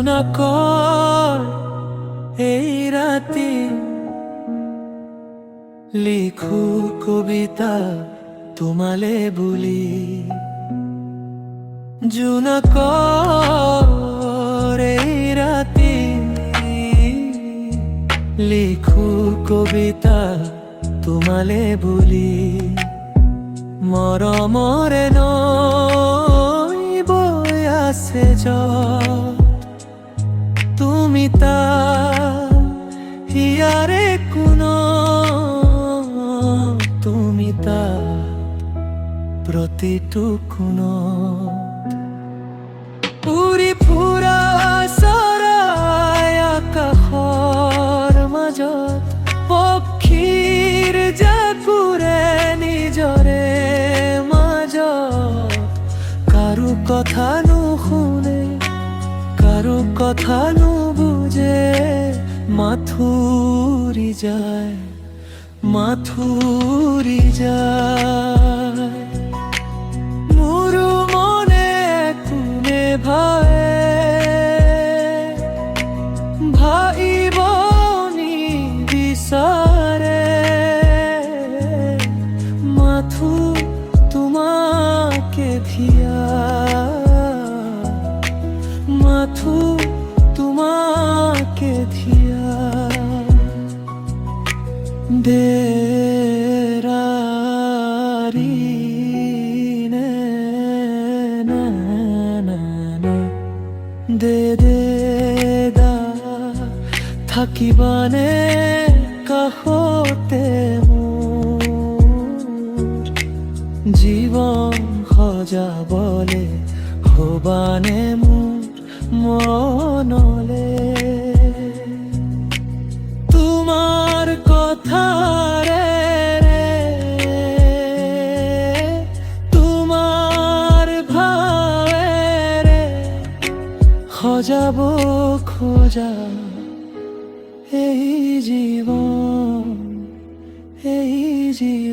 জোনাকৰ এই ৰাতি লিখো কবিতা তোমালে বুলি। জোনাকৰ এই ৰাতি লিখো কবিতা তোমালে বুলি। মৰমৰে নৈ বৈ আছে যত তুমি তাৰ হিয়াৰে কোণত, তুমি তাৰ প্ৰতিটো কোণত। উৰি ফুৰা চৰাই আকাশৰ মাজত, পক্ষীৰ জাকুৰে নিজৰে মাজত। কাৰো কথা নুশুনে, কাৰো কথা নুবুজে, মাথুৰি যায়, মাথুৰি যায়। মোৰো মনে কোনে ভাবে, ভাইব নিবিচাৰে। মাথো তোমাকে ধিয়া, মাথো তোমাকে ধিয়া। দেৰাৰি নে না না না, দে দে দা থাকিবানে কাষতে মোৰ। জীৱন সজাবলে হবানে মোৰ মনলে। তোমাৰ কথাৰে তোমাৰ ভাৱেৰে সজাব খোজা এই জীৱন, এই জীৱন।